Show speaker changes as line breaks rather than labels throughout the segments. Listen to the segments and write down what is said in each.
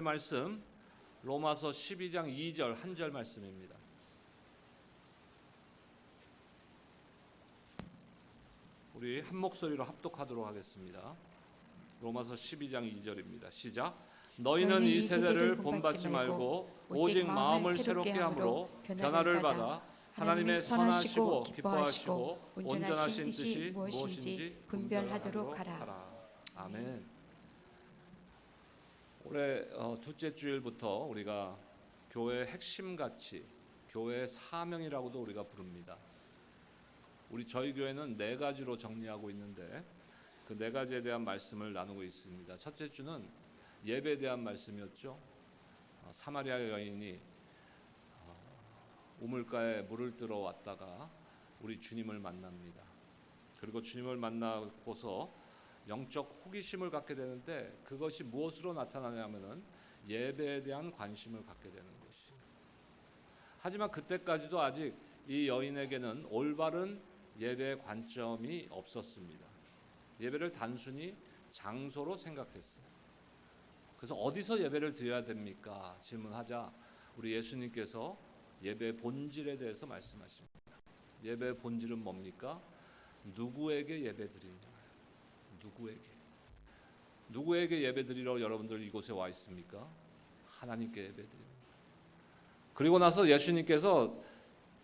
말씀 로마서 12장 2절 한 절 말씀입니다. 우리 한 목소리로 합독하도록 하겠습니다. 로마서 12장 2절입니다. 시작. 너희는 이 세대를 본받지 말고 오직 마음을 새롭게 함으로 변화를 받아 하나님의 선하시고 기뻐하시고 온전하신 뜻이 무엇인지 분별하도록 하라. 아멘. 올해 둘째 주일부터 우리가 교회의 핵심 가치, 교회의 사명이라고도 우리가 부릅니다. 저희 교회는 4가지로 정리하고 있는데 그 4가지에 대한 말씀을 나누고 있습니다. 첫째 주는 예배에 대한 말씀이었죠. 사마리아 여인이 우물가에 물을 뜨러 왔다가 우리 주님을 만납니다. 그리고 주님을 만나고서 영적 호기심을 갖게 되는데 그것이 무엇으로 나타나냐면은 예배에 대한 관심을 갖게 되는 것이. 하지만 그때까지도 아직 이 여인에게는 올바른 예배의 관점이 없었습니다. 예배를 단순히 장소로 생각했어요. 그래서 어디서 예배를 드려야 됩니까? 질문하자 우리 예수님께서 예배의 본질에 대해서 말씀하십니다. 예배의 본질은 뭡니까? 누구에게 예배드리냐? 누구에게 예배드리러 여러분들 이곳에 와 있습니까? 하나님께 예배드립니다. 그리고 나서 예수님께서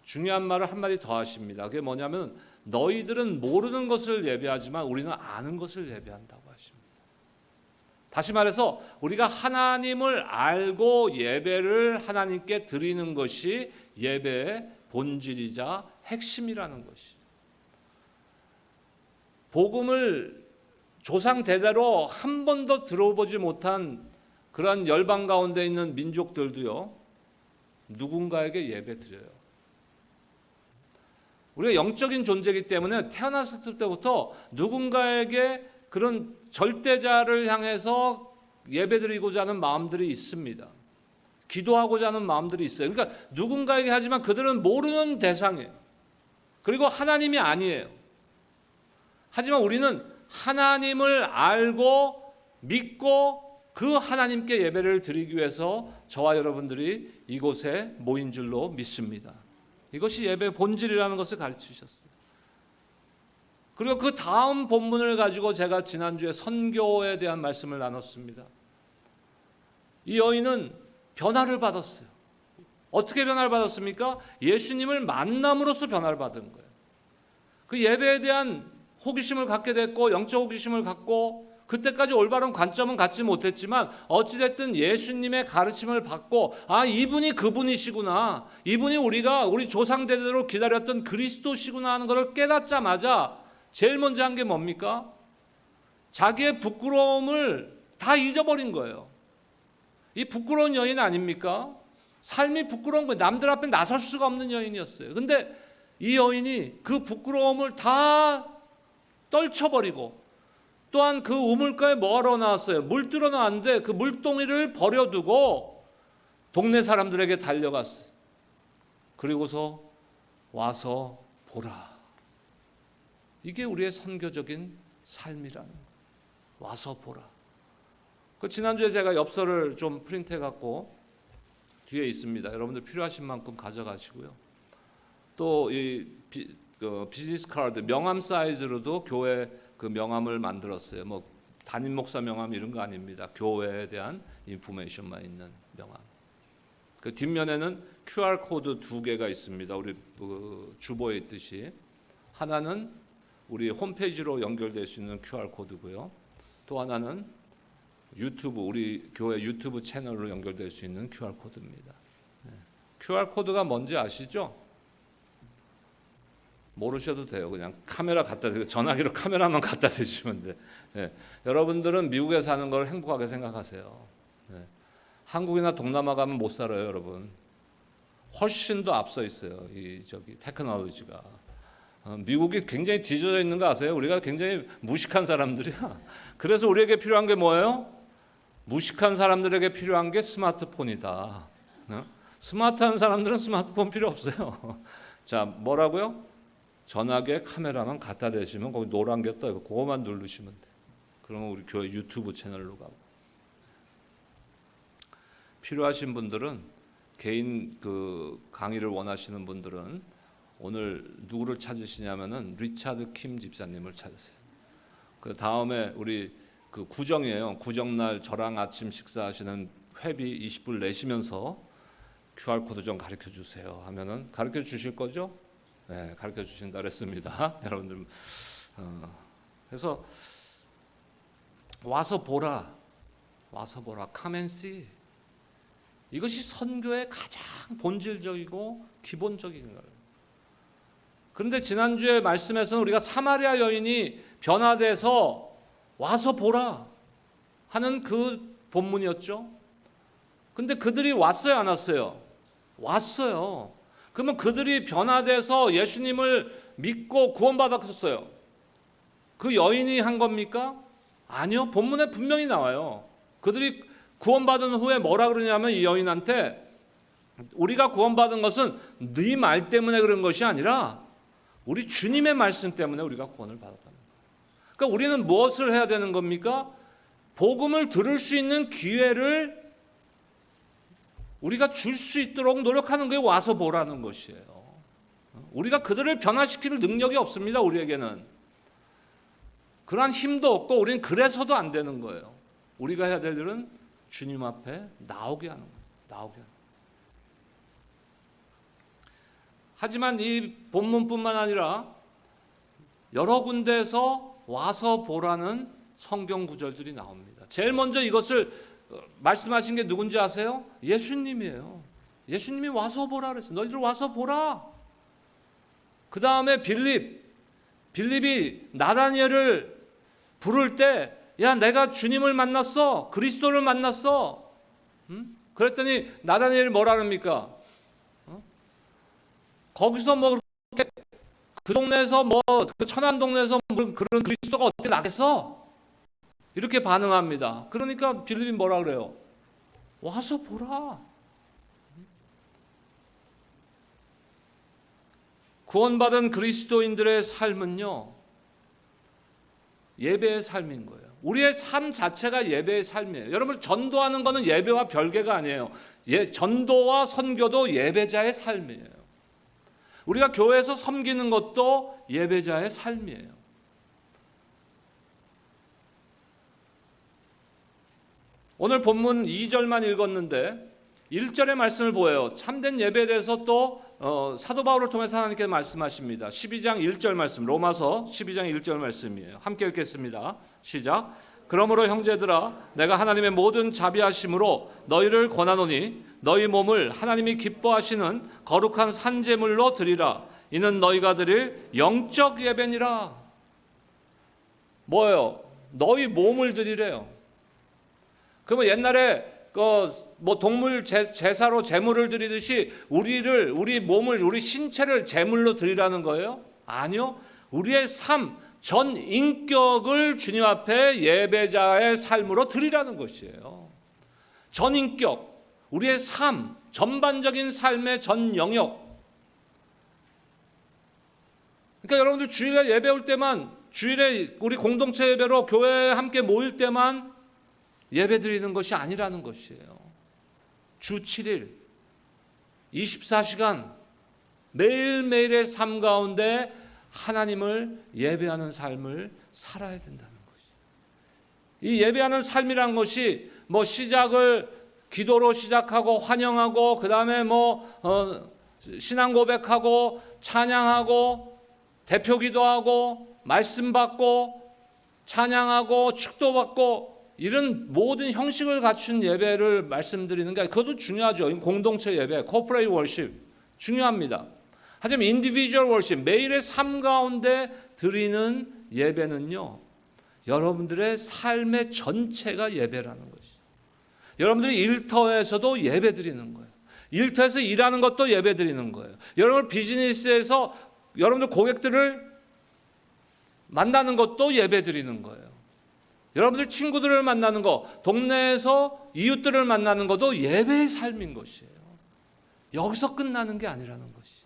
중요한 말을 한마디 더 하십니다. 그게 뭐냐면 너희들은 모르는 것을 예배하지만 우리는 아는 것을 예배한다고 하십니다. 다시 말해서 우리가 하나님을 알고 예배를 하나님께 드리는 것이 예배의 본질이자 핵심이라는 것이. 복음을 조상 대대로 한 번도 들어보지 못한 그러한 열방 가운데 있는 민족들도요, 누군가에게 예배 드려요. 우리가 영적인 존재이기 때문에 태어났을 때부터 누군가에게 그런 절대자를 향해서 예배 드리고자 하는 마음들이 있습니다. 기도하고자 하는 마음들이 있어요. 그러니까 누군가에게 하지만 그들은 모르는 대상이에요. 그리고 하나님이 아니에요. 하지만 우리는 하나님을 알고 믿고 그 하나님께 예배를 드리기 위해서 저와 여러분들이 이곳에 모인 줄로 믿습니다. 이것이 예배의 본질이라는 것을 가르치셨어요. 그리고 그 다음 본문을 가지고 제가 지난주에 선교에 대한 말씀을 나눴습니다. 이 여인은 변화를 받았어요. 어떻게 변화를 받았습니까? 예수님을 만남으로써 변화를 받은 거예요. 그 예배에 대한 호기심을 갖게 됐고 영적 호기심을 갖고 그때까지 올바른 관점은 갖지 못했지만 어찌됐든 예수님의 가르침을 받고 이분이 그분이시구나, 이분이 우리 조상대대로 기다렸던 그리스도시구나 하는 것을 깨닫자마자 제일 먼저 한 게 뭡니까? 자기의 부끄러움을 다 잊어버린 거예요. 이 부끄러운 여인 아닙니까? 삶이 부끄러운 거예요. 남들 앞에 나설 수가 없는 여인이었어요. 근데 이 여인이 그 부끄러움을 다 떨쳐버리고 또한 그 우물가에 뭐하러 나왔어요? 물 뜨러 나왔는데 그 물동이를 버려두고 동네 사람들에게 달려갔어요. 그리고서 와서 보라. 이게 우리의 선교적인 삶이라는 거예요. 와서 보라. 지난주에 제가 엽서를 좀 프린트해갖고 뒤에 있습니다. 여러분들 필요하신 만큼 가져가시고요. 또 이 비즈니스 카드 명함 사이즈로도 교회 그 명함을 만들었어요. 담임 목사 명함 이런 거 아닙니다. 교회에 대한 인포메이션만 있는 명함. 그 뒷면에는 QR 코드 2개가 있습니다. 우리 주보에 있듯이 하나는 우리 홈페이지로 연결될 수 있는 QR 코드고요. 또 하나는 유튜브 우리 교회 유튜브 채널로 연결될 수 있는 QR 코드입니다. QR 코드가 뭔지 아시죠? 모르셔도 돼요. 그냥 카메라 갖다 대고 전화기로 카메라만 갖다 대시면 돼. 여러분들은 미국에 사는 걸 행복하게 생각하세요. 한국이나 동남아 가면 못 살아요, 여러분. 훨씬 더 앞서 있어요. 테크놀로지가. 미국이 굉장히 뒤져져 있는 거 아세요? 우리가 굉장히 무식한 사람들이야. 그래서 우리에게 필요한 게 뭐예요? 무식한 사람들에게 필요한 게 스마트폰이다. 스마트한 사람들은 스마트폰 필요 없어요. 자, 뭐라고요? 전화기에 카메라만 갖다 대시면 거기 노란 게 떠요. 그거만 누르시면 돼. 그러면 우리 교회 유튜브 채널로 가고. 필요하신 분들은 개인 그 강의를 원하시는 분들은 오늘 누구를 찾으시냐면은 리차드 킴 집사님을 찾으세요. 그 다음에 우리 그 구정이에요. 구정날 저랑 아침 식사하시는 회비 20불 내시면서 QR 코드 좀 가르쳐 주세요 하면은 가르쳐 주실 거죠? 네, 가르쳐 주신다 그랬습니다. 여러분들 그래서 와서 보라, come and see. 이것이 선교의 가장 본질적이고 기본적인 거예요. 그런데 지난주에 말씀에서는 우리가 사마리아 여인이 변화돼서 와서 보라 하는 그 본문이었죠. 근데 그들이 왔어요, 안 왔어요? 왔어요. 그러면 그들이 변화돼서 예수님을 믿고 구원받았었어요. 그 여인이 한 겁니까? 아니요. 본문에 분명히 나와요. 그들이 구원받은 후에 뭐라 그러냐면 이 여인한테 우리가 구원받은 것은 네 말 때문에 그런 것이 아니라 우리 주님의 말씀 때문에 우리가 구원을 받았다는 거예요. 그러니까 우리는 무엇을 해야 되는 겁니까? 복음을 들을 수 있는 기회를 우리가 줄 수 있도록 노력하는 게 와서 보라는 것이에요. 우리가 그들을 변화시킬 능력이 없습니다. 우리에게는. 그러한 힘도 없고 우리는 그래서도 안 되는 거예요. 우리가 해야 될 일은 주님 앞에 나오게 하는 거예요. 나오게 하는 거예요. 하지만 이 본문뿐만 아니라 여러 군데에서 와서 보라는 성경 구절들이 나옵니다. 제일 먼저 이것을 말씀하신 게 누군지 아세요? 예수님이에요. 예수님이 와서 보라 그랬어요. 너희들 와서 보라. 그 다음에 빌립이 나다니엘을 부를 때 야 내가 주님을 만났어. 그리스도를 만났어. 그랬더니 나다니엘이 뭐라 합니까? 거기서 뭐 그 동네에서 뭐 그 천안 동네에서 뭐 그런 그리스도가 어떻게 나겠어? 이렇게 반응합니다. 그러니까 빌립이 뭐라 그래요? 와서 보라. 구원받은 그리스도인들의 삶은요, 예배의 삶인 거예요. 우리의 삶 자체가 예배의 삶이에요. 여러분, 전도하는 거는 예배와 별개가 아니에요. 전도와 선교도 예배자의 삶이에요. 우리가 교회에서 섬기는 것도 예배자의 삶이에요. 오늘 본문 2절만 읽었는데 1절의 말씀을 보여요. 참된 예배에 대해서 또 사도 바울을 통해서 하나님께서 말씀하십니다. 12장 1절 말씀, 로마서 12장 1절 말씀이에요. 함께 읽겠습니다. 시작. 그러므로 형제들아 내가 하나님의 모든 자비하심으로 너희를 권하노니 너희 몸을 하나님이 기뻐하시는 거룩한 산제물로 드리라. 이는 너희가 드릴 영적 예배니라. 뭐예요? 너희 몸을 드리래요. 그러면 옛날에 뭐 동물 제사로 제물을 드리듯이 우리 몸을, 우리 신체를 제물로 드리라는 거예요? 아니요. 우리의 삶, 전 인격을 주님 앞에 예배자의 삶으로 드리라는 것이에요. 전 인격, 우리의 삶, 전반적인 삶의 전 영역. 그러니까 여러분들 주일에 예배 올 때만, 주일에 우리 공동체 예배로 교회에 함께 모일 때만 예배 드리는 것이 아니라는 것이에요. 주 7일 24시간 매일매일의 삶 가운데 하나님을 예배하는 삶을 살아야 된다는 것이에요. 이 예배하는 삶이란 것이 뭐 시작을 기도로 시작하고 환영하고 그 다음에 신앙 고백하고 찬양하고 대표 기도하고 말씀 받고 찬양하고 축도받고 이런 모든 형식을 갖춘 예배를 말씀드리는 게 그것도 중요하죠. 공동체 예배, corporate worship 중요합니다. 하지만 individual worship, 매일의 삶 가운데 드리는 예배는요, 여러분들의 삶의 전체가 예배라는 것이죠. 여러분들이 일터에서도 예배 드리는 거예요. 일터에서 일하는 것도 예배 드리는 거예요. 여러분 비즈니스에서 여러분들 고객들을 만나는 것도 예배 드리는 거예요. 여러분들 친구들을 만나는 거, 동네에서 이웃들을 만나는 것도 예배의 삶인 것이에요. 여기서 끝나는 게 아니라는 것이.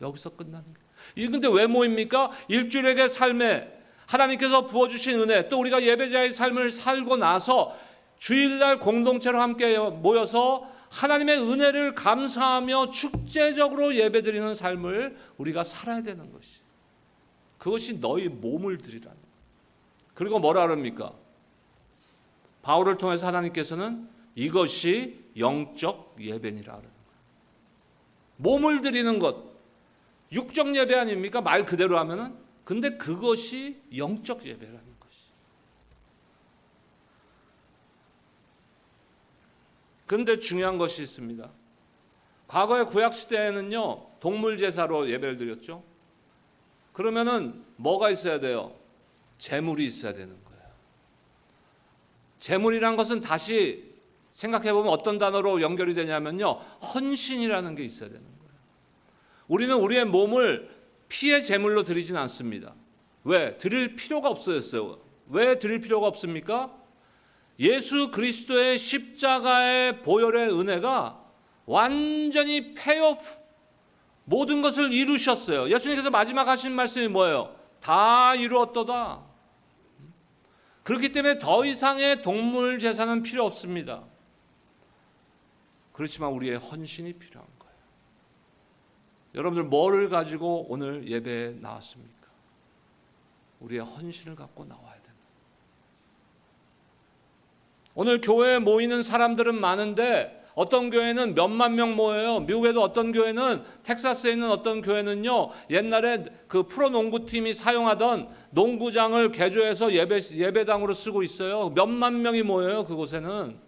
여기서 끝나는 게. 이 근데 왜 모입니까? 일주일의 삶에 하나님께서 부어주신 은혜, 또 우리가 예배자의 삶을 살고 나서 주일날 공동체로 함께 모여서 하나님의 은혜를 감사하며 축제적으로 예배드리는 삶을 우리가 살아야 되는 것이, 그것이 너희 몸을 드리라는 거예요. 그리고 뭐라 그럽니까? 바울을 통해서 하나님께서는 이것이 영적 예배니라 그러는 거예요. 몸을 드리는 것, 육적 예배 아닙니까? 말 그대로 하면은. 근데 그것이 영적 예배라는 것이. 근데 중요한 것이 있습니다. 과거의 구약 시대에는요, 동물 제사로 예배를 드렸죠. 그러면은 뭐가 있어야 돼요? 제물이 있어야 되는 거예요. 제물이란 것은 다시 생각해 보면 어떤 단어로 연결이 되냐면요, 헌신이라는 게 있어야 되는 거예요. 우리는 우리의 몸을 피의 제물로 드리진 않습니다. 왜? 드릴 필요가 없어졌어요. 왜 드릴 필요가 없습니까? 예수 그리스도의 십자가의 보혈의 은혜가 완전히 페이오프, 모든 것을 이루셨어요. 예수님께서 마지막 하신 말씀이 뭐예요? 다 이루었도다. 그렇기 때문에 더 이상의 동물 제사는 필요 없습니다. 그렇지만 우리의 헌신이 필요한 거예요. 여러분들 뭐를 가지고 오늘 예배에 나왔습니까? 우리의 헌신을 갖고 나와야 됩니다. 오늘 교회에 모이는 사람들은 많은데 어떤 교회는 몇만 명 모여요. 미국에도 어떤 교회는, 텍사스에 있는 어떤 교회는요, 옛날에 그 프로농구팀이 사용하던 농구장을 개조해서 예배당으로 쓰고 있어요. 몇만 명이 모여요, 그곳에는.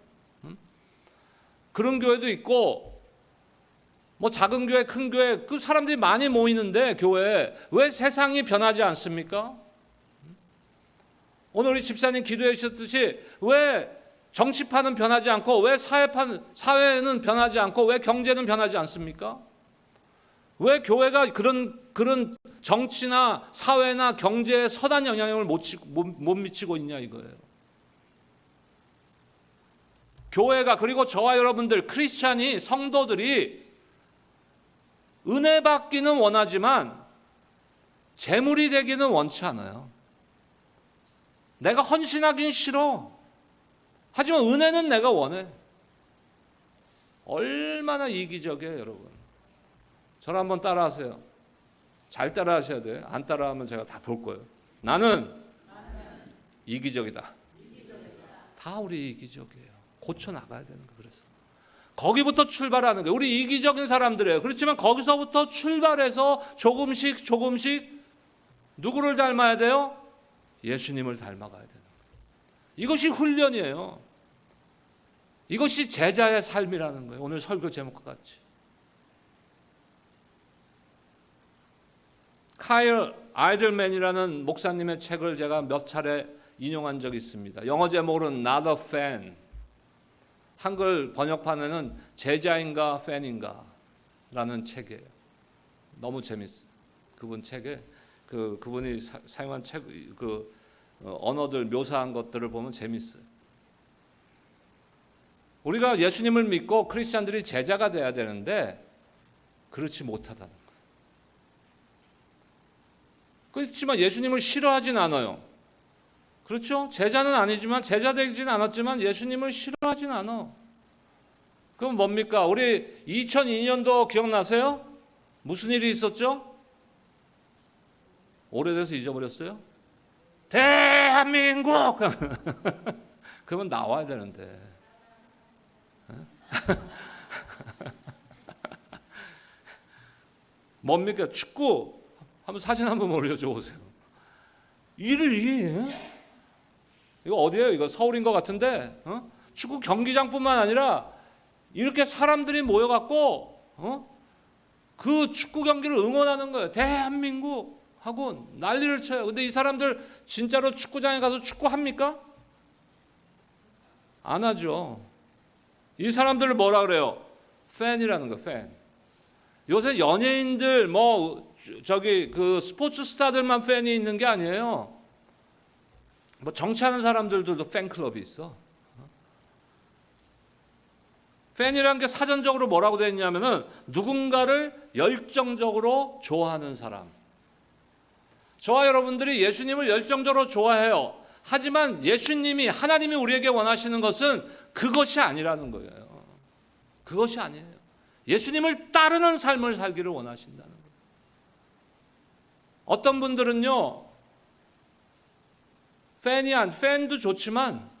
그런 교회도 있고, 뭐 작은 교회, 큰 교회, 그 사람들이 많이 모이는데 교회에 왜 세상이 변하지 않습니까? 오늘 우리 집사님 기도해 주셨듯이 왜 정치판은 변하지 않고, 왜 사회는 변하지 않고, 왜 경제는 변하지 않습니까? 왜 교회가 그런 정치나 사회나 경제에 선한 영향을 못 미치고 있냐 이거예요. 교회가, 그리고 저와 여러분들 크리스찬이, 성도들이 은혜 받기는 원하지만 재물이 되기는 원치 않아요. 내가 헌신하긴 싫어. 하지만 은혜는 내가 원해. 얼마나 이기적이에요, 여러분. 저를 한번 따라하세요. 잘 따라하셔야 돼요. 안 따라하면 제가 다 볼 거예요. 나는 이기적이다. 다 우리 이기적이에요. 고쳐나가야 되는 거예요. 그래서 거기부터 출발하는 거예요. 우리 이기적인 사람들이에요. 그렇지만 거기서부터 출발해서 조금씩 누구를 닮아야 돼요? 예수님을 닮아가야 되는 거예요. 이것이 훈련이에요. 이것이 제자의 삶이라는 거예요. 오늘 설교 제목과 같이. 카일 아이들맨이라는 목사님의 책을 제가 몇 차례 인용한 적이 있습니다. 영어 제목은 Not a Fan. 한글 번역판에는 제자인가 팬인가 라는 책이에요. 너무 재밌어요. 그분 책에 그분이 사용한 책, 언어들 묘사한 것들을 보면 재밌어요. 우리가 예수님을 믿고 크리스찬들이 제자가 돼야 되는데 그렇지 못하다는 거예요. 그렇지만 예수님을 싫어하진 않아요. 그렇죠? 제자는 아니지만, 제자 되진 않았지만 예수님을 싫어하진 않아. 그럼 뭡니까? 우리 2002년도 기억나세요? 무슨 일이 있었죠? 오래돼서 잊어버렸어요? 대한민국! 그러면 나와야 되는데. 뭡니까? 축구. 한번 사진 한번 올려줘 보세요. 이거 어디예요? 이거 서울인 것 같은데, 축구 경기장뿐만 아니라 이렇게 사람들이 모여갖고 그 축구 경기를 응원하는 거예요. 대한민국 하고 난리를 쳐요. 근데 이 사람들 진짜로 축구장에 가서 축구합니까? 안 하죠. 이 사람들을 뭐라 그래요? 팬이라는 거, 팬. 요새 연예인들 그 스포츠 스타들만 팬이 있는 게 아니에요. 뭐 정치하는 사람들도 팬클럽이 있어. 팬이라는 게 사전적으로 뭐라고 되어 있냐면은 누군가를 열정적으로 좋아하는 사람. 저와 여러분들이 예수님을 열정적으로 좋아해요. 하지만 예수님이, 하나님이 우리에게 원하시는 것은 그것이 아니라는 거예요. 그것이 아니에요. 예수님을 따르는 삶을 살기를 원하신다는 거예요. 어떤 분들은요, 팬도 좋지만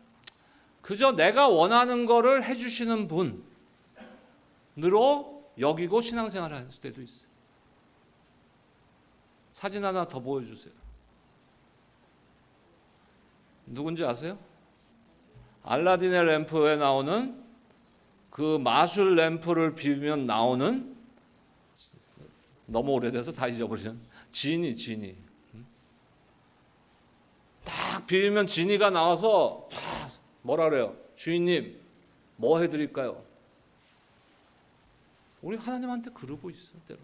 그저 내가 원하는 거를 해주시는 분으로 여기고 신앙생활을 할 때도 있어요. 사진 하나 더 보여주세요. 누군지 아세요? 알라딘의 램프에 나오는 그 마술 램프를 비비면 나오는, 너무 오래돼서 다 잊어버리는 지니. 딱 비비면 지니가 나와서 뭐라 그래요? 주인님, 뭐 해드릴까요? 우리 하나님한테 그러고 있어, 때로.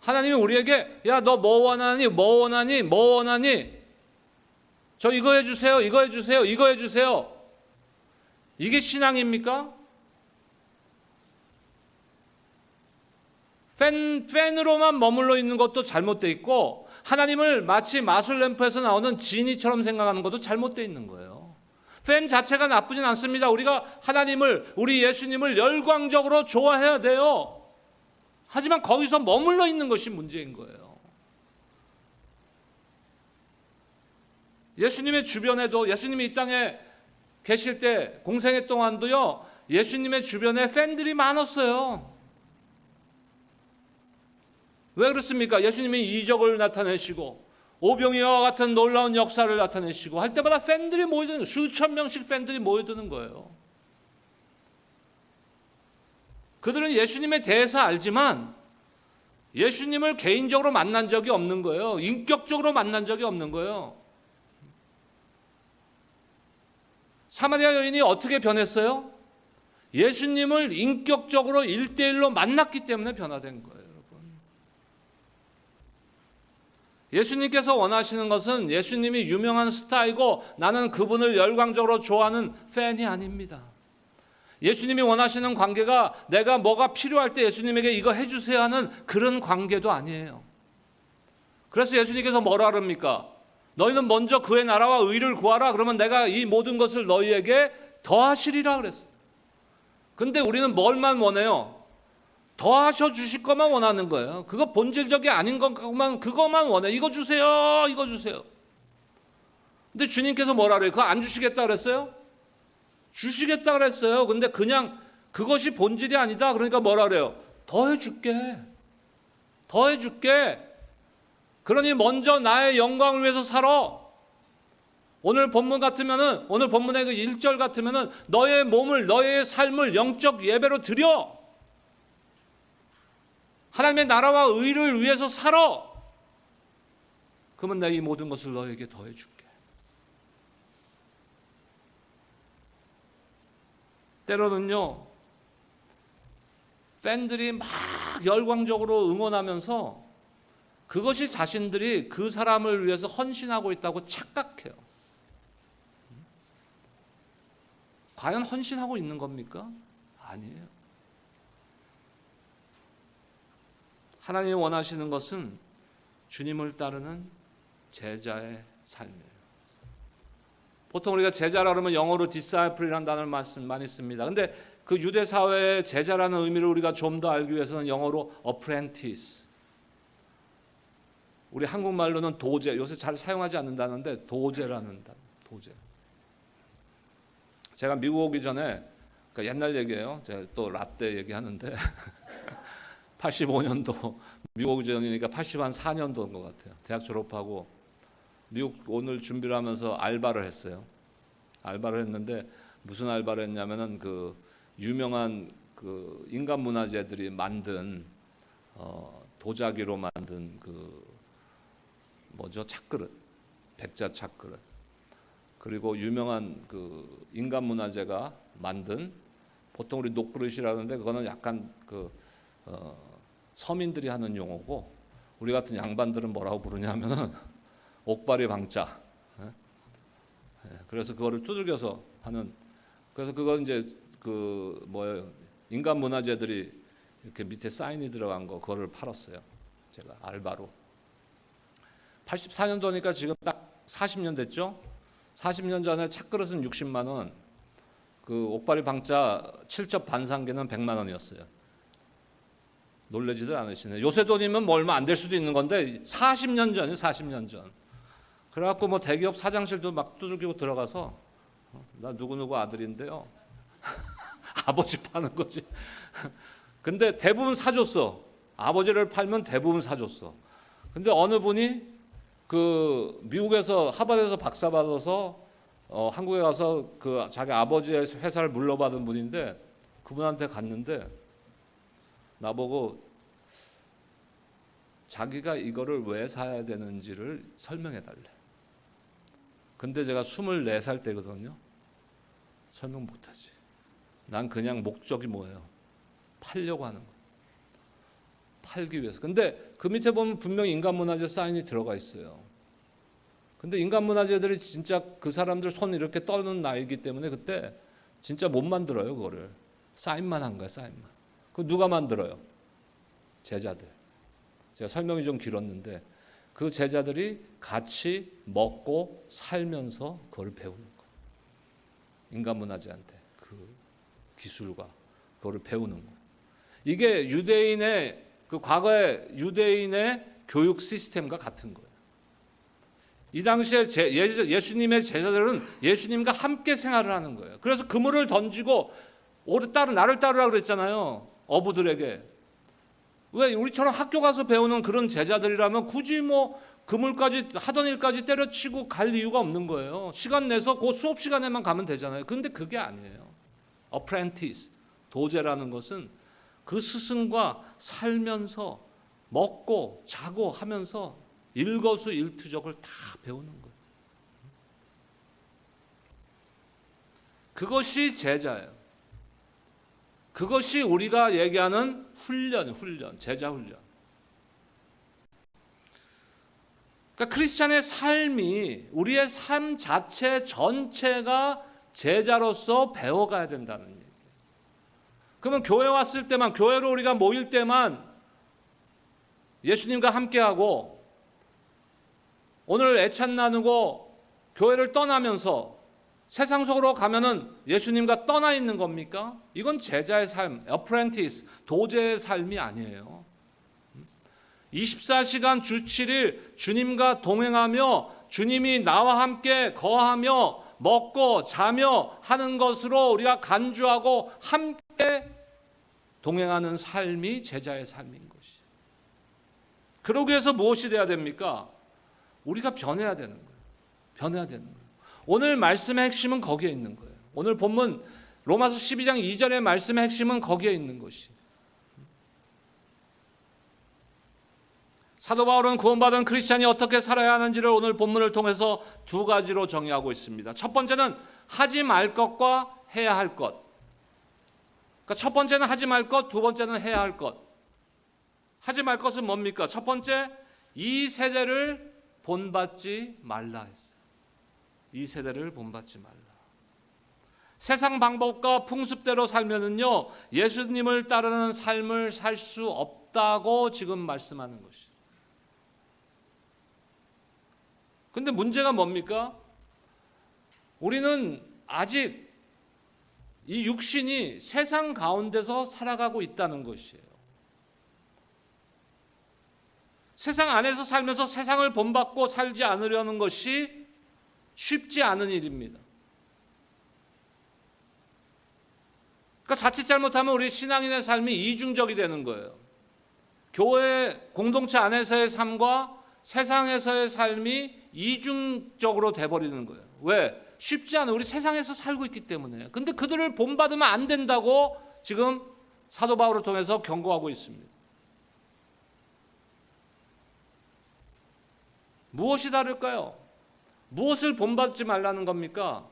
하나님이 우리에게, 야, 너 뭐 원하니? 뭐 원하니? 뭐 원하니? 저 이거 해주세요. 이거 해주세요. 이거 해주세요. 이게 신앙입니까? 팬으로만 머물러 있는 것도 잘못되어 있고, 하나님을 마치 마술 램프에서 나오는 지니처럼 생각하는 것도 잘못되어 있는 거예요. 팬 자체가 나쁘진 않습니다. 우리가 하나님을, 우리 예수님을 열광적으로 좋아해야 돼요. 하지만 거기서 머물러 있는 것이 문제인 거예요. 예수님의 주변에도, 예수님이 이 땅에 계실 때 공생애 동안도요, 예수님의 주변에 팬들이 많았어요. 왜 그렇습니까? 예수님이 이적을 나타내시고 오병이와 같은 놀라운 역사를 나타내시고 할 때마다 팬들이 모여드는 거예요. 수천 명씩 팬들이 모여드는 거예요. 그들은 예수님에 대해서 알지만 예수님을 개인적으로 만난 적이 없는 거예요. 인격적으로 만난 적이 없는 거예요. 사마리아 여인이 어떻게 변했어요? 예수님을 인격적으로 1대1로 만났기 때문에 변화된 거예요. 예수님께서 원하시는 것은 예수님이 유명한 스타이고 나는 그분을 열광적으로 좋아하는 팬이 아닙니다. 예수님이 원하시는 관계가 내가 뭐가 필요할 때 예수님에게 이거 해주세요 하는 그런 관계도 아니에요. 그래서 예수님께서 뭐라 그럽니까? 너희는 먼저 그의 나라와 의를 구하라. 그러면 내가 이 모든 것을 너희에게 더하시리라 그랬어요. 근데 우리는 뭘만 원해요? 더하셔 주실 것만 원하는 거예요. 그거 본질적이 아닌 것만, 그것만 원해. 이거 주세요. 이거 주세요. 근데 주님께서 뭐라 그래요? 그거 안 주시겠다 그랬어요? 주시겠다 그랬어요. 근데 그냥 그것이 본질이 아니다. 그러니까 뭐라 그래요? 더해 줄게. 더해 줄게. 그러니 먼저 나의 영광을 위해서 살아. 오늘 본문 같으면은, 오늘 본문의 그 1절 같으면은 너의 몸을, 너의 삶을 영적 예배로 드려. 하나님의 나라와 의를 위해서 살아. 그러면 내가 이 모든 것을 너에게 더해 줄게. 때로는요, 팬들이 막 열광적으로 응원하면서 그것이 자신들이 그 사람을 위해서 헌신하고 있다고 착각해요. 과연 헌신하고 있는 겁니까? 아니에요. 하나님이 원하시는 것은 주님을 따르는 제자의 삶이에요. 보통 우리가 제자라 그러면 영어로 disciple이라는 단어를 많이 씁니다. 근데 그 유대 사회의 제자라는 의미를 우리가 좀 더 알기 위해서는 영어로 apprentice. 우리 한국말로는 도제, 요새 잘 사용하지 않는다는데 도제라는 단어, 도제. 제가 미국 오기 전에, 그러니까 옛날 얘기예요. 제가 또 라떼 얘기하는데 85년도 미국 오기 전이니까 84년도인 것 같아요. 대학 졸업하고 미국 오늘 준비를 하면서 알바를 했어요. 알바를 했는데 무슨 알바를 했냐면은 그 유명한 그 인간 문화재들이 만든 도자기로 만든 그 뭐죠? 찻그릇, 백자 찻그릇. 그리고 유명한 그 인간 문화재가 만든, 보통 우리 녹그릇이라는데 그거는 약간 그 서민들이 하는 용어고, 우리 같은 양반들은 뭐라고 부르냐면은 옥발이 방자. 그래서 그거를 두들겨서 하는. 그래서 그건 이제 그 뭐예요? 인간 문화재들이 이렇게 밑에 사인이 들어간 거, 그거를 팔았어요. 제가 알바로. 84년도니까 지금 딱 40년 됐죠? 40년 전에 찻그릇은 60만 원, 그 옥바리 방자 7첩 반상계는 100만 원이었어요. 놀라지도 않으시네. 요새 돈이면 뭐 얼마 안 될 수도 있는 건데 40년 전이에요. 40년 전. 그래갖고 뭐 대기업 사장실도 막 두들기고 들어가서 나 누구누구 아들인데요. 아버지 파는 거지. 근데 대부분 사줬어. 아버지를 팔면 대부분 사줬어. 근데 어느 분이 그 미국에서 하버드에서 박사 받아서 한국에 가서 그 자기 아버지의 회사를 물려받은 분인데 그분한테 갔는데 나보고 자기가 이거를 왜 사야 되는지를 설명해 달래. 근데 제가 24살 때거든요. 설명 못하지. 난 그냥 목적이 뭐예요? 팔려고 하는 거. 팔기 위해서. 근데 그 밑에 보면 분명히 인간문화재 사인이 들어가 있어요. 근데 인간문화재들이 진짜 그 사람들 손 이렇게 떠는 나이기 때문에 그때 진짜 못 만들어요. 그거를. 사인만 한 거야. 사인만. 그거 누가 만들어요? 제자들. 제가 설명이 좀 길었는데 그 제자들이 같이 먹고 살면서 그걸 배우는 거예요. 인간문화재한테 그 기술과 그거를 배우는 거예요. 이게 유대인의 그 과거의 유대인의 교육 시스템과 같은 거예요. 이 당시에 예수님의 제자들은 예수님과 함께 생활을 하는 거예요. 그래서 그물을 던지고 나를 따르라 그랬잖아요. 어부들에게. 왜 우리처럼 학교 가서 배우는 그런 제자들이라면 굳이 뭐 그물까지 하던 일까지 때려치고 갈 이유가 없는 거예요. 시간 내서 그 수업 시간에만 가면 되잖아요. 근데 그게 아니에요. apprentice, 도제라는 것은 그 스승과 살면서 먹고 자고 하면서 일거수일투족을 다 배우는 거예요. 그것이 제자예요. 그것이 우리가 얘기하는 훈련, 제자 훈련. 그러니까 크리스찬의 삶이 우리의 삶 자체 전체가 제자로서 배워가야 된다는 얘기예요. 그러면 교회 왔을 때만, 교회로 우리가 모일 때만 예수님과 함께하고 오늘 애찬 나누고 교회를 떠나면서 세상 속으로 가면은 예수님과 떠나 있는 겁니까? 이건 제자의 삶, apprentice, 도제의 삶이 아니에요. 24시간 주 7일 주님과 동행하며 주님이 나와 함께 거하며 먹고 자며 하는 것으로 우리가 간주하고 함께 동행하는 삶이 제자의 삶인 것이에요. 그러기 위해서 무엇이 돼야 됩니까? 우리가 변해야 되는 거예요. 변해야 되는 거예요. 오늘 말씀의 핵심은 거기에 있는 거예요. 오늘 본문 로마서 12장 2절의 말씀의 핵심은 거기에 있는 것이. 사도 바울은 구원받은 크리스찬이 어떻게 살아야 하는지를 오늘 본문을 통해서 두 가지로 정의하고 있습니다. 첫 번째는 하지 말 것과 해야 할 것. 그러니까 첫 번째는 하지 말 것, 두 번째는 해야 할 것. 하지 말 것은 뭡니까? 첫 번째, 이 세대를 본받지 말라 했어요. 이 세대를 본받지 말라. 세상 방법과 풍습대로 살면은요, 예수님을 따르는 삶을 살 수 없다고 지금 말씀하는 것이죠. 근데 문제가 뭡니까? 우리는 아직 이 육신이 세상 가운데서 살아가고 있다는 것이에요. 세상 안에서 살면서 세상을 본받고 살지 않으려는 것이 쉽지 않은 일입니다. 그러니까 자칫 잘못하면 우리 신앙인의 삶이 이중적이 되는 거예요. 교회 공동체 안에서의 삶과 세상에서의 삶이 이중적으로 돼버리는 거예요. 왜? 쉽지 않아요. 우리 세상에서 살고 있기 때문에. 근데 그들을 본받으면 안 된다고 지금 사도 바울을 통해서 경고하고 있습니다. 무엇이 다를까요? 무엇을 본받지 말라는 겁니까?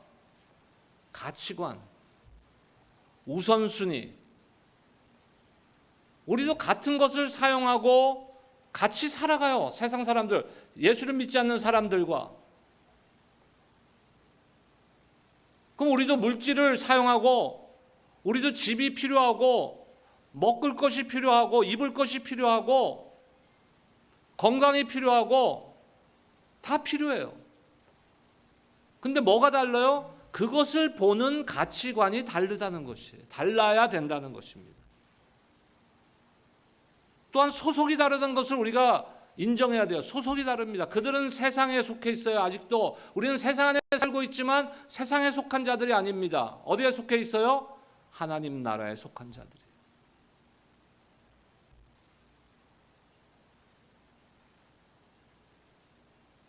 가치관, 우선순위. 우리도 같은 것을 사용하고 같이 살아가요. 세상 사람들, 예수를 믿지 않는 사람들과. 그럼 우리도 물질을 사용하고 우리도 집이 필요하고 먹을 것이 필요하고 입을 것이 필요하고 건강이 필요하고 다 필요해요. 근데 뭐가 달라요? 그것을 보는 가치관이 다르다는 것이에요. 달라야 된다는 것입니다. 또한 소속이 다르다는 것을 우리가 인정해야 돼요. 소속이 다릅니다. 그들은 세상에 속해 있어요. 아직도 우리는 세상 안에 살고 있지만 세상에 속한 자들이 아닙니다. 어디에 속해 있어요? 하나님 나라에 속한 자들이.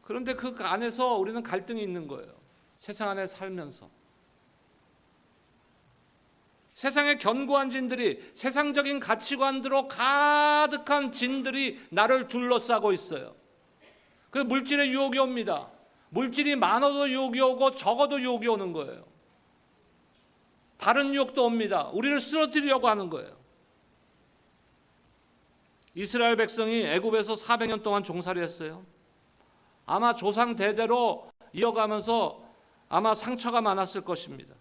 그런데 그 안에서 우리는 갈등이 있는 거예요. 세상 안에 살면서. 세상의 견고한 진들이, 세상적인 가치관으로 가득한 진들이 나를 둘러싸고 있어요. 그 물질의 유혹이 옵니다. 물질이 많아도 유혹이 오고 적어도 유혹이 오는 거예요. 다른 유혹도 옵니다. 우리를 쓰러뜨리려고 하는 거예요. 이스라엘 백성이 애굽에서 400년 동안 종살이 했어요. 아마 조상 대대로 이어가면서 아마 상처가 많았을 것입니다.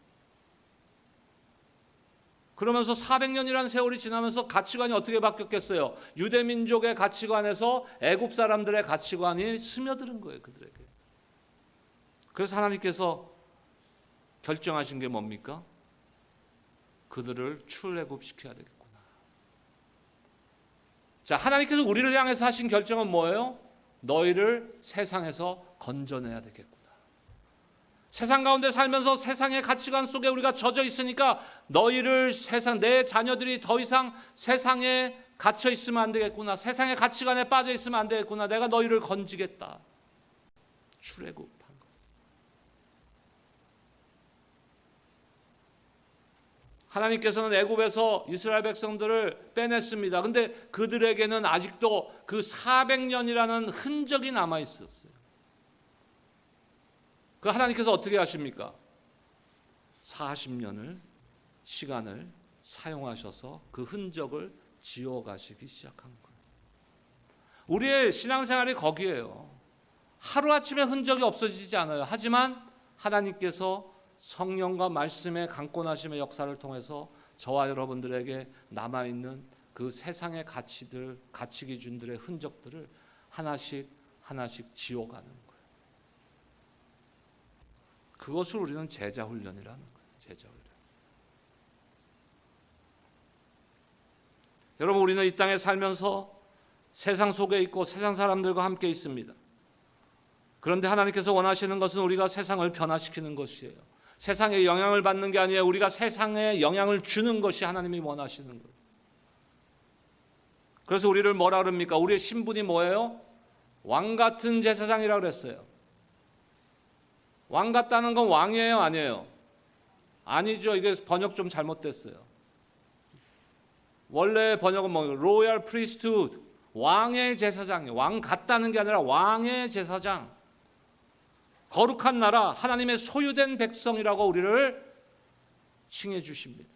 그러면서 400년이라는 세월이 지나면서 가치관이 어떻게 바뀌었겠어요? 유대 민족의 가치관에서 애굽 사람들의 가치관이 스며드는 거예요, 그들에게. 그래서 하나님께서 결정하신 게 뭡니까? 그들을 출애굽시켜야 되겠구나. 자, 하나님께서 우리를 향해서 하신 결정은 뭐예요? 너희를 세상에서 건져내야 되겠구나. 세상 가운데 살면서 세상의 가치관 속에 우리가 젖어 있으니까 너희를 내 자녀들이 더 이상 세상에 갇혀 있으면 안 되겠구나. 세상의 가치관에 빠져 있으면 안 되겠구나. 내가 너희를 건지겠다. 출애굽한 거. 하나님께서는 애굽에서 이스라엘 백성들을 빼냈습니다. 근데 그들에게는 아직도 그 400년이라는 흔적이 남아 있었어요. 그 하나님께서 어떻게 하십니까? 40년을 시간을 사용하셔서 그 흔적을 지워가시기 시작한 거예요. 우리의 신앙생활이 거기에요. 하루아침에 흔적이 없어지지 않아요. 하지만 하나님께서 성령과 말씀의 강권하심의 역사를 통해서 저와 여러분들에게 남아있는 그 세상의 가치 기준들의 흔적들을 하나씩 하나씩 지워가는 거예요. 그것을 우리는 제자 훈련이라는 거예요. 제자 훈련. 여러분, 우리는 이 땅에 살면서 세상 속에 있고 세상 사람들과 함께 있습니다. 그런데 하나님께서 원하시는 것은 우리가 세상을 변화시키는 것이에요. 세상에 영향을 받는 게 아니에요. 우리가 세상에 영향을 주는 것이 하나님이 원하시는 거예요. 그래서 우리를 뭐라 그럽니까? 우리의 신분이 뭐예요? 왕 같은 제사장이라고 그랬어요. 왕 같다는 건 왕이에요, 아니에요? 아니죠. 이게 번역 좀 잘못됐어요. 원래 번역은 뭐예요? 로얄 프리스트후드, 왕의 제사장이에요. 왕 같다는 게 아니라 왕의 제사장. 거룩한 나라, 하나님의 소유된 백성이라고 우리를 칭해 주십니다.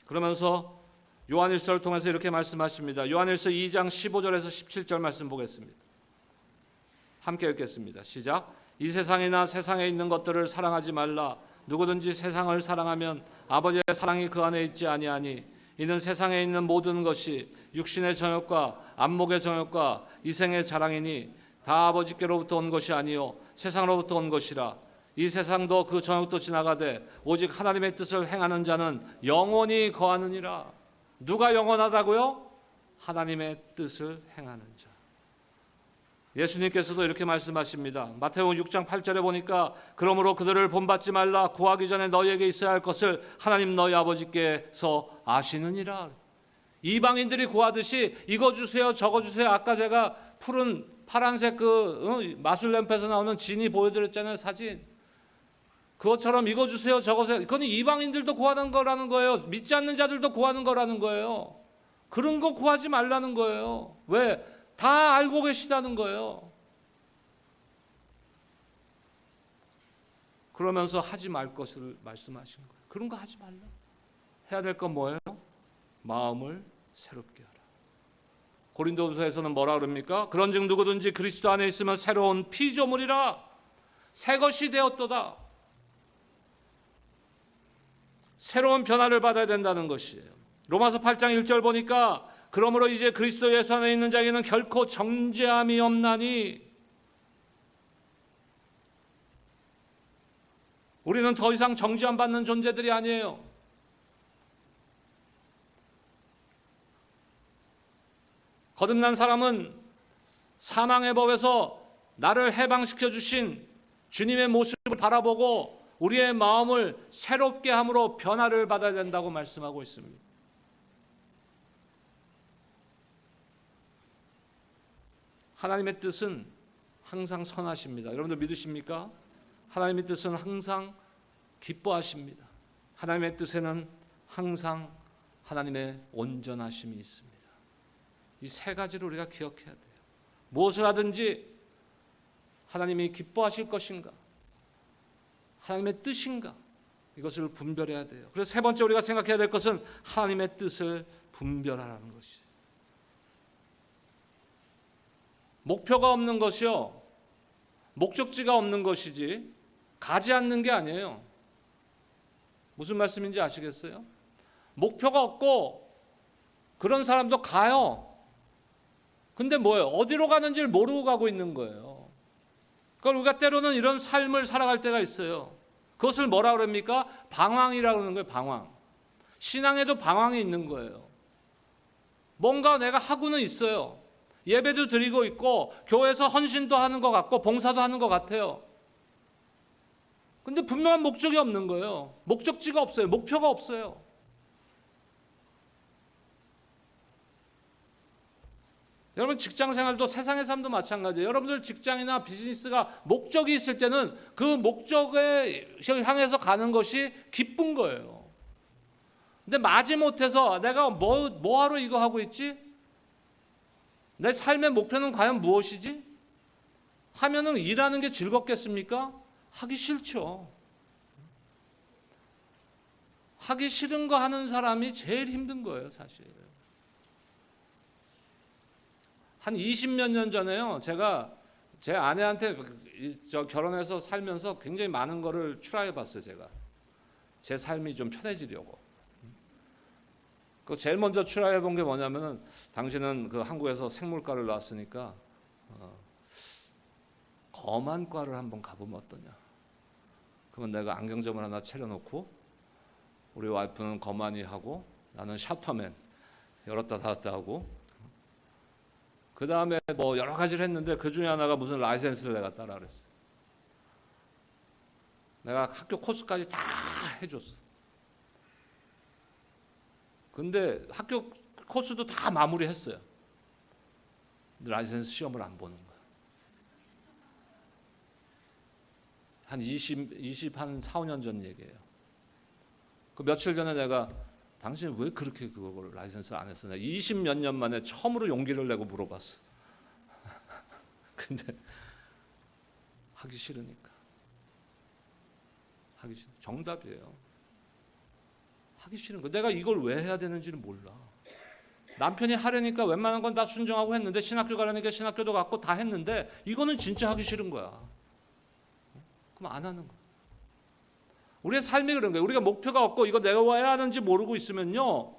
그러면서 요한일서를 통해서 이렇게 말씀하십니다. 요한일서 2장 15절에서 17절 말씀 보겠습니다. 함께 읽겠습니다. 시작. 이 세상이나 세상에 있는 것들을 사랑하지 말라. 누구든지 세상을 사랑하면 아버지의 사랑이 그 안에 있지 아니하니 이는 세상에 있는 모든 것이 육신의 정욕과 안목의 정욕과 이생의 자랑이니 다 아버지께로부터 온 것이 아니요 세상으로부터 온 것이라. 이 세상도 그 정욕도 지나가되 오직 하나님의 뜻을 행하는 자는 영원히 거하느니라. 누가 영원하다고요? 하나님의 뜻을 행하는 자. 예수님께서도 이렇게 말씀하십니다. 마태복음 6장 8절에 보니까 그러므로 그들을 본받지 말라. 구하기 전에 너희에게 있어야 할 것을 하나님 너희 아버지께서 아시느니라. 이방인들이 구하듯이 이거 주세요 저거 주세요. 아까 제가 푸른 파란색 마술램프에서 나오는 진이 보여드렸잖아요, 사진. 그것처럼 이거 주세요 저거 주세요. 그건 이방인들도 구하는 거라는 거예요. 믿지 않는 자들도 구하는 거라는 거예요. 그런 거 구하지 말라는 거예요. 왜? 다 알고 계시다는 거예요. 그러면서 하지 말 것을 말씀하신 거예요. 그런 거 하지 말라. 해야 될 건 뭐예요? 마음을 새롭게 하라. 고린도후서에서는 뭐라 그럽니까? 그런즉 누구든지 그리스도 안에 있으면 새로운 피조물이라. 새 것이 되었도다. 새로운 변화를 받아야 된다는 것이에요. 로마서 8장 1절 보니까 그러므로 이제 그리스도 예수 안에 있는 자에게는 결코 정죄함이 없나니 우리는 더 이상 정죄 안 받는 존재들이 아니에요. 거듭난 사람은 사망의 법에서 나를 해방시켜 주신 주님의 모습을 바라보고 우리의 마음을 새롭게 함으로 변화를 받아야 된다고 말씀하고 있습니다. 하나님의 뜻은 항상 선하십니다. 여러분들 믿으십니까? 하나님의 뜻은 항상 기뻐하십니다. 하나님의 뜻에는 항상 하나님의 온전하심이 있습니다. 이 세 가지를 우리가 기억해야 돼요. 무엇을 하든지 하나님이 기뻐하실 것인가? 하나님의 뜻인가? 이것을 분별해야 돼요. 그래서 세 번째 우리가 생각해야 될 것은 하나님의 뜻을 분별하라는 것이에요. 목표가 없는 것이요, 목적지가 없는 것이지 가지 않는 게 아니에요. 무슨 말씀인지 아시겠어요? 목표가 없고 그런 사람도 가요. 근데 뭐예요? 어디로 가는지를 모르고 가고 있는 거예요. 그러니까 우리가 때로는 이런 삶을 살아갈 때가 있어요. 그것을 뭐라 그럽니까? 방황이라고 그러는 거예요. 방황. 신앙에도 방황이 있는 거예요. 뭔가 내가 하고는 있어요. 예배도 드리고 있고 교회에서 헌신도 하는 것 같고 봉사도 하는 것 같아요. 근데 분명한 목적이 없는 거예요. 목적지가 없어요. 목표가 없어요. 여러분 직장 생활도 세상의 삶도 마찬가지예요. 여러분들 직장이나 비즈니스가 목적이 있을 때는 그 목적에 향해서 가는 것이 기쁜 거예요. 근데 마지못해서 내가 뭐하러 이거 하고 있지? 내 삶의 목표는 과연 무엇이지? 하면은 일하는 게 즐겁겠습니까? 하기 싫죠. 하기 싫은 거 하는 사람이 제일 힘든 거예요, 사실. 한 20몇 년 전에요. 제가 제 아내한테 결혼해서 살면서 굉장히 많은 거를 트라이 봤어요, 제가. 제 삶이 좀 편해지려고. 그 제일 먼저 트라이 해본 게 뭐냐면은 당신은 그 한국에서 생물과를 나왔으니까 검안과를 한번 가보면 어떠냐. 그러면 내가 안경점을 하나 차려놓고 우리 와이프는 검안이 하고 나는 샤터맨 열었다 닫았다 하고 그 다음에 뭐 여러 가지를 했는데 그 중에 하나가 무슨 라이센스를 내가 따라 그랬어. 내가 학교 코스까지 다 해줬어. 근데 학교 코스도 다 마무리했어요. 근데 라이센스 시험을 안 보는 거야. 한 4, 5년 전 얘기예요. 그 며칠 전에 내가 당신이 왜 그렇게 그걸 라이센스를 안 했어? 내가 20몇 년 만에 처음으로 용기를 내고 물어봤어. 근데 하기 싫으니까. 하기 싫. 정답이에요. 하기 싫은 거. 내가 이걸 왜 해야 되는지는 몰라. 남편이 하려니까 웬만한 건 다 순종하고 했는데 신학교 가려니까 신학교도 갔고 다 했는데 이거는 진짜 하기 싫은 거야. 그럼 안 하는 거야. 우리의 삶이 그런 거예요. 우리가 목표가 없고 이거 내가 왜 하는지 모르고 있으면요.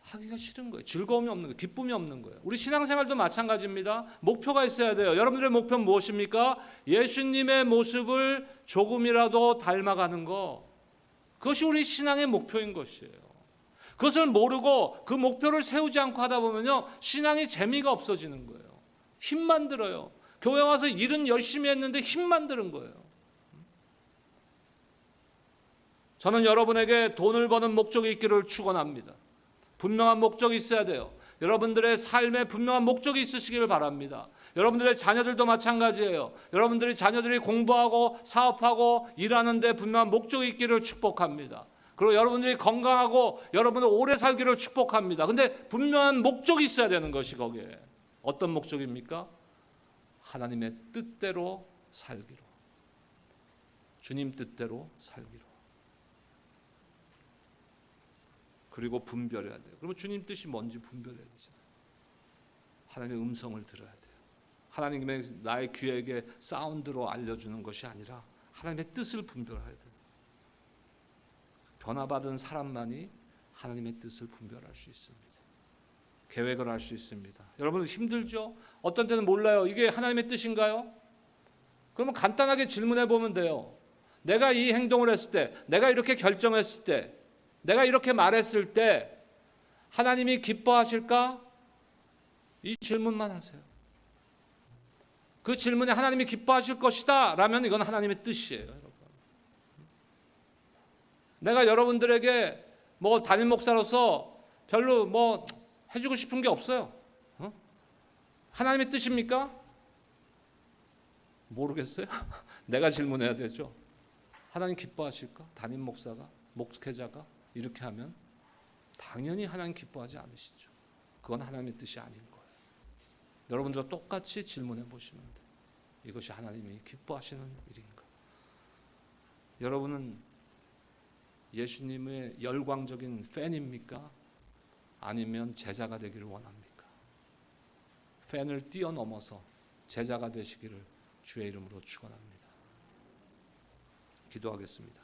하기가 싫은 거예요. 즐거움이 없는 거예요. 기쁨이 없는 거예요. 우리 신앙생활도 마찬가지입니다. 목표가 있어야 돼요. 여러분들의 목표는 무엇입니까? 예수님의 모습을 조금이라도 닮아가는 거. 그것이 우리 신앙의 목표인 것이에요. 그것을 모르고 그 목표를 세우지 않고 하다 보면요. 신앙이 재미가 없어지는 거예요. 힘만 들어요. 교회 와서 일은 열심히 했는데 힘만 드는 거예요. 저는 여러분에게 돈을 버는 목적이 있기를 축원합니다. 분명한 목적이 있어야 돼요. 여러분들의 삶에 분명한 목적이 있으시기를 바랍니다. 여러분들의 자녀들도 마찬가지예요. 여러분들이 자녀들이 공부하고 사업하고 일하는 데 분명한 목적이 있기를 축복합니다. 그리고 여러분들이 건강하고 여러분들 오래 살기를 축복합니다. 근데 분명한 목적이 있어야 되는 것이 거기에. 어떤 목적입니까? 하나님의 뜻대로 살기로. 주님 뜻대로 살기로. 그리고 분별해야 돼요. 그러면 주님 뜻이 뭔지 분별해야 되잖아요. 하나님의 음성을 들어야 돼요. 하나님의 나의 귀에게 사운드로 알려주는 것이 아니라 하나님의 뜻을 분별해야 돼요. 변화받은 사람만이 하나님의 뜻을 분별할 수 있습니다. 계획을 할 수 있습니다. 여러분 힘들죠? 어떤 때는 몰라요. 이게 하나님의 뜻인가요? 그러면 간단하게 질문해 보면 돼요. 내가 이 행동을 했을 때, 내가 이렇게 결정했을 때, 내가 이렇게 말했을 때 하나님이 기뻐하실까? 이 질문만 하세요. 그 질문에 하나님이 기뻐하실 것이다 라면 이건 하나님의 뜻이에요, 여러분. 내가 여러분들에게 뭐 담임 목사로서 별로 뭐 해주고 싶은 게 없어요. 하나님의 뜻입니까? 모르겠어요. 내가 질문해야 되죠. 하나님 기뻐하실까? 담임 목사가, 목회자가 이렇게 하면 당연히 하나님 기뻐하지 않으시죠. 그건 하나님의 뜻이 아닌 거예요. 여러분들과 똑같이 질문해 보시면 돼요. 이것이 하나님이 기뻐하시는 일인가? 여러분은 예수님의 열광적인 팬입니까? 아니면 제자가 되기를 원합니까? 팬을 뛰어넘어서 제자가 되시기를 주의 이름으로 축원합니다. 기도하겠습니다.